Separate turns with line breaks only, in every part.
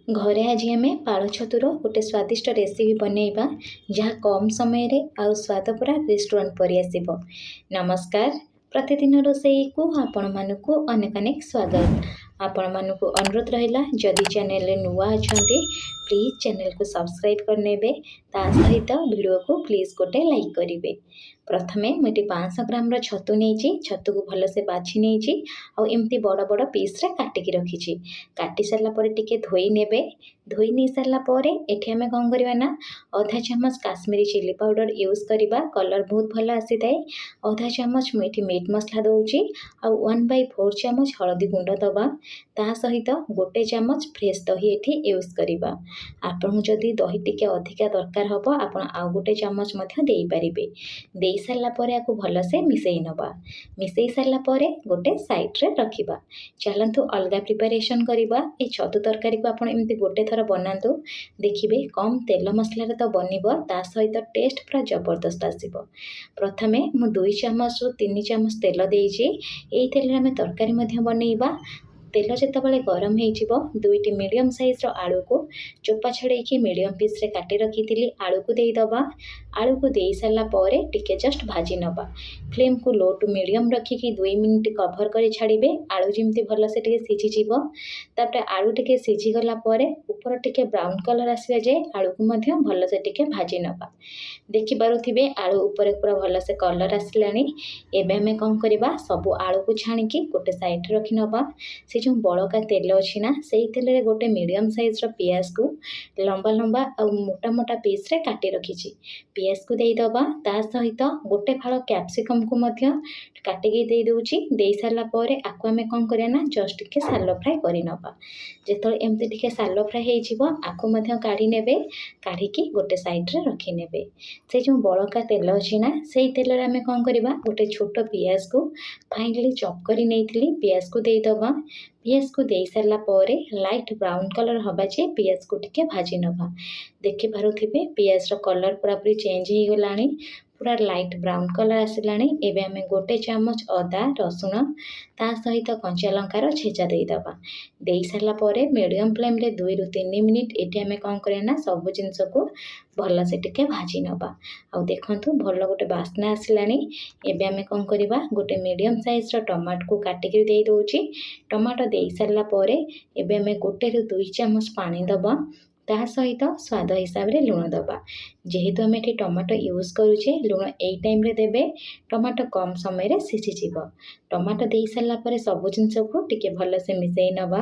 घरे आज आम पाଳ छतुर गोटे स्वादिष्ट रेसिपी बनैबा जहाँ कम समय रे आउ स्वाद पूरा रेस्टोरेंट परि आसिबो। नमस्कार, प्रतिदिन रोषेई को आपण मानकु अनेक अनेक स्वागत। आपण मानकु अनुरोध रहिला जदि चैनल रे नुआ अछंती प्लीज चैनल को सब्सक्राइब करनेबे ता सहित वीडियो को प्लीज गोटे लाइक करिवे। प्रथमे मुझे 500 ग्राम छतु नहीं छतु को भलसे बाछि नहीं आमती बड़ बड़ पीस रे काटिकी रखी काटि सारापर टे धोई ने धोई नहीं सारापर एठी आम कौन करवा ना आधा चामच काश्मीरी चिली पाउडर यूज करवा कलर बहुत भल आसी थाए। आधा चामच मुझे मीट मसला दौची आउ 1/4 चामच हलदी गुंड दबा ता सहित गोटे चामच फ्रेश दही एठी यूज करवा। आपन जदि दही टिके अधिका दरकार हबो आपन आउ गोटे चामच मध्य देई परिबे। देई सारला परे आकु भलसे मिसेई नबा। मिसेई सारला परे गोटे साइड रे रखिबा। चलंतु अलगा प्रिपरेशन करिबा। ए छतु तरकारी को आपन एमती गोटे थर बनांतु देखिबे कम तेल मसला रे तो बनिबो ता सहित टेस्ट पूरा जबरदस्त आसीबो। प्रथमे मु 2 चामच रु 3 चामच तेल देइछि। एई तेल रे हम तरकारी मध्य बनैबा। तेल जितेबाला गरम हो दुईटी मीडियम साइज रो आलू को चोपा छड़े मीडियम पीस रे काटी रखी आलू को देदबा। आलू को दे सारा पर टिके जस्ट भाजी नबा। फ्लेम को लो टू मीडियम रखिकी 2 मिनिट कभर कर छाड़े। आलू जमी भलसे टे सीझीज तापर आलू टे सीझीगला ऊपर टे ब्राउन कलर आसवा जाए आलू को भलसे टे भाजी नबा। देखिपे आलू उपर पूरा भलसे कलर आसला। एबे आम कौन करवा सब आलू को छाणिकी गोटे साइड रखी नबा। से जो बड़का तेल अच्छी ना से तेल रे गोटे मीडियम साइज रो पियाज को लंबा लंबा और मोटा मोटा पीस रे काटी रखी पियाज को देदबा ता सहित गोटे फाड़ कैप्सिकम को मध्य काटिकी दे दूची। दे सारा पर आकु आम कौन करिया ना जस्ट टिके सालो फ्राए करि नबा। जेतले एमती टिके सालो फ्राए हेजिबो आकु मध्य काढी नेबे। काढिकी गोटे साइड रे रखी नेबे। से जो बड़का तेल अच्छी ना से तेल रे आम कौन करवा गोटे छोट पियाज को फाइनली चॉप करी नेइथिली पियाज को देदबा। पियाज को दे सारा पर लाइट ब्राउन कलर हवा जे पियाज को टिके भाजी नबा। देखि पारुथिबे पियाज रो कलर पूरा पूरी चेंज हो गलानी पूरा लाइट ब्राउन कलर आसलानी। एबे आमे गोटे चामच अदा रसुण ता सहित कंचा लंकार छेचा देदबा। दे सारा पर मीडियम फ्लेम रे 2 रु 3 मिनिट एठी आमे कौन करिया ना सब जिनस को भल से टिके भाजी नबा। आ देखंतु भल गोटे बास्ना आसलानी। एबे आमे कौन करवा गोटे मीडियम साइज रो टमाटो को काटिकी दे दोची। टमाटो दे सारा पर एबे आमे गोटे रु 2 चामच पानी दबा ता सहित स्वाद हिसाब रे लुण दबा। जेहेतु आम ये टमाटो यूज करुचे लुण यही टाइम रे देबे टमाटो कम समय रे सीझीजिवो। टमाटो दे सारा पर सब जिनस को टिके भल से मिसई नबा।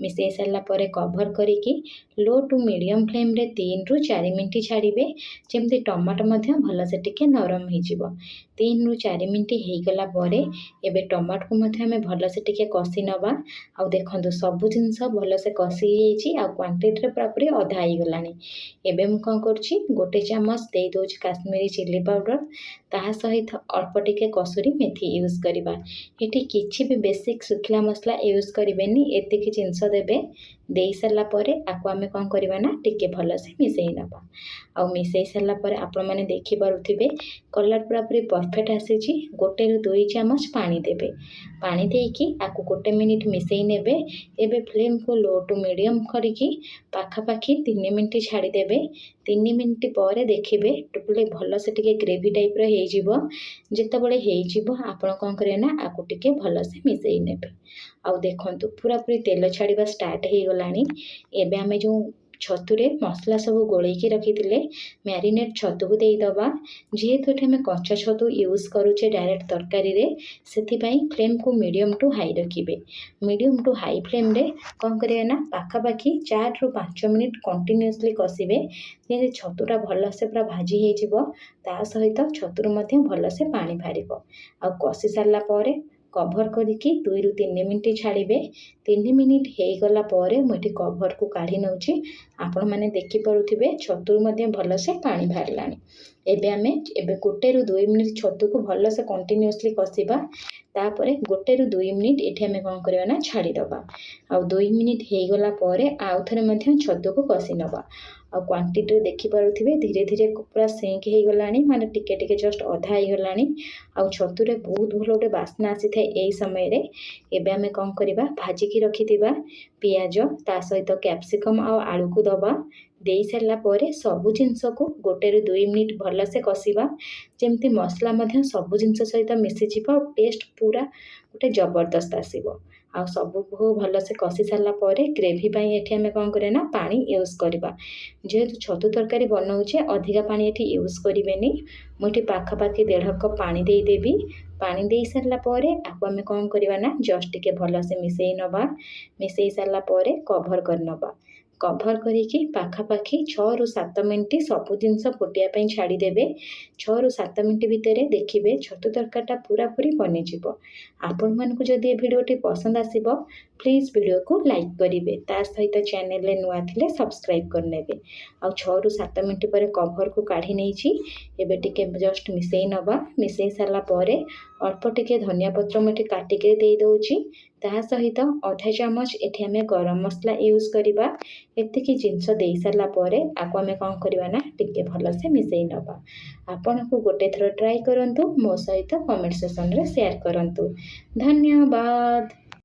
मिसई सारा पर कभर करिकी लो टू मीडियम फ्लेम रे 3 रु 4 मिनिट छाड़िबे जेमती टमाटो मध्य भल से टिके नरम होइजिवो। 3 रु 4 मिनिट हो गला पर एबे टमाटो को मध्य आमे भल से टिके कसी नबा। आ देखंतु सब जिनस भल से कसी जाइछि आ क्वांटिटी रे पूरी अधा हो गलानी। एबे मु कोन करछि गोटे चामच दे दोछ काश्मीरी चिली पाउडर ता सहित अल्प टिके कसुरी मेथी यूज करवा। एठी किछि भी बेसिक सुखला मसला यूज करेनि एतिक जिनस देबे। दे सारा पर आकु आमे कौन करवा ना टिके भल से मिसई नबा। आ मिसई सारा पर आपण माने देखि पारुथिबे कलर पूरा पूरी परफेक्ट आसीछि। गोटे रु 2 चामच पानी देबे। पानी देकी आकु गोटे मिनिट मिसई नेबे। एबे फ्लेम को लो टू मीडियम करिकी पाखापाखी 3 मिनिट छाड़ी देबे। 3 मिनिट पर देखिबे टोटली भल से टिके ग्रेवी टाइप रो हेजिवो। जेतेबेले हेजिवो आपण कौन करे ना आकु टिके भल से मिसई नेबे। आ देखंतु पूरा पूरी तेल छाड़िबा स्टार्ट हे गलानी। एबे आमे जो छतुरे मसला सब गोलेकी रखी मैरिनेट छतु को देदबा। जेहेतु एठे हमें कच्चा छतु यूज करूचे डायरेक्ट तरकारी रे सेथिपाई फ्लेम को मीडियम टू हाई रखिबे। मीडियम टू हाई फ्लेम रे कौन करिया ना पाखापाखी 4 रु 5 मिनिट कंटिन्यूअसली कसिबे जे छतुटा भल से पूरा भाजी हे जिवो ता सहित छतुर मध्य भल से पानी बाहरिबो। आ कसी सारला पर कभर करिकी 2 रु 3 मिनिट छाड़िबे। 3 मिनिट हो गला पर मुझे कभर को काढ़ी नउची। आपण माने देखि पारुथिबे छतुर मध्य भल से पानी बाहरलानी। एबे आमे एबे गोटे रु 2 मिनिट छतु को भल से कंटिन्यूअसली कसिबा। तापरे गोटे रु 2 मिनिट एठी आमे कोन करबा ना छाड़ी दबा। आ 2 मिनिट हो गला पर आउ थरे मध्य छतु को कसी नबा। ଆଉ କ୍ୱାଣ୍ଟିଟିରେ ଦେଖିପାରୁଥିବେ ଧୀରେ ଧୀରେ ପୁରା ସିଙ୍କ ହେଇଗଲାଣି, ମାନେ ଟିକେ ଟିକେ ଜଷ୍ଟ ଅଧା ହେଇଗଲାଣି। ଆଉ ଛତୁରେ ବହୁତ ଭଲ ଗୋଟେ ବାସ୍ନା ଆସିଥାଏ ଏଇ ସମୟରେ। ଏବେ ଆମେ କ'ଣ କରିବା, ଭାଜିକି ରଖିଥିବା ପିଆଜ ତା ସହିତ କ୍ୟାପ୍ସିକମ୍ ଆଉ ଆଳୁକୁ ଦେବା। ଦେଇ ସାରିଲା ପରେ ସବୁ ଜିନିଷକୁ 1ରୁ 2 ମିନିଟ୍ ଭଲସେ କଷିବା, ଯେମିତି ମସଲା ମଧ୍ୟ ସବୁ ଜିନିଷ ସହିତ ମିଶିଯିବ ଆଉ ଟେଷ୍ଟ ପୁରା ଗୋଟେ ଜବରଦସ୍ତ ଆସିବ। ଆଉ ସବୁକୁ ଭଲସେ କଷି ସାରିଲା ପରେ ଗ୍ରେଭି ପାଇଁ ଏଠି ଆମେ କ'ଣ କରିବା ନା ପାଣି ୟୁଜ୍ କରିବା। ଯେହେତୁ ଛତୁ ତରକାରୀ ବନାଉଛେ ଅଧିକା ପାଣି ଏଠି ୟୁଜ୍ କରିବେନି। ମୁଁ ଏଠି ପାଖାପାଖି 1.5 କପ୍ ପାଣି ଦେଇଦେବି। ପାଣି ଦେଇ ସାରିଲା ପରେ ଆକୁ ଆମେ କ'ଣ କରିବା ନା ଜଷ୍ଟ ଟିକେ ଭଲସେ ମିଶାଇ ନେବା। ମିଶାଇ ସାରିଲା ପରେ କଭର୍ କରିନେବା। କଭର୍ କରିକି ପାଖାପାଖି 6ରୁ 7 ମିନିଟ୍ ସବୁ ଜିନିଷ ଫୁଟିବା ପାଇଁ ଛାଡ଼ିଦେବେ। 6ରୁ 7 ମିନିଟ୍ ଭିତରେ ଦେଖିବେ ଛତୁ ତରକାରୀଟା ପୁରାପୁରି ବନିଯିବ। ଆପଣମାନଙ୍କୁ ଯଦି ଏ ଭିଡ଼ିଓଟି ପସନ୍ଦ ଆସିବ ପ୍ଲିଜ୍ ଭିଡ଼ିଓକୁ ଲାଇକ୍ କରିବେ, ତା ସହିତ ଚ୍ୟାନେଲରେ ନୂଆ ଥିଲେ ସବସ୍କ୍ରାଇବ୍ କରିନେବେ। ଆଉ 6ରୁ 7 ମିନିଟ୍ ପରେ କଭର୍କୁ କାଢ଼ି ନେଇଛି। ଏବେ ଟିକେ ଜଷ୍ଟ ମିଶାଇ ନେବା। ମିଶାଇ ସାରିଲା ପରେ ଅଳ୍ପ ଟିକେ ଧନିଆ ପତ୍ର ମୁଁ ଏଠି କାଟିକି ଦେଇଦେଉଛି। ତା ସହିତ ଅଧା ଚାମଚ ଏଠି ଆମେ ଗରମ ମସଲା ୟୁଜ୍ କରିବା। ଏତିକି ଜିନିଷ ଦେଇ ସାରିଲା ପରେ ଆକୁ ଆମେ କ'ଣ କରିବା ନା ଟିକେ ଭଲସେ ମିଶାଇ ନେବା। ଆପଣଙ୍କୁ ଗୋଟେ ଥର ଟ୍ରାଏ କରନ୍ତୁ, ମୋ ସହିତ କମେଣ୍ଟ ସେକ୍ସନରେ ସେୟାର କରନ୍ତୁ। ଧନ୍ୟବାଦ।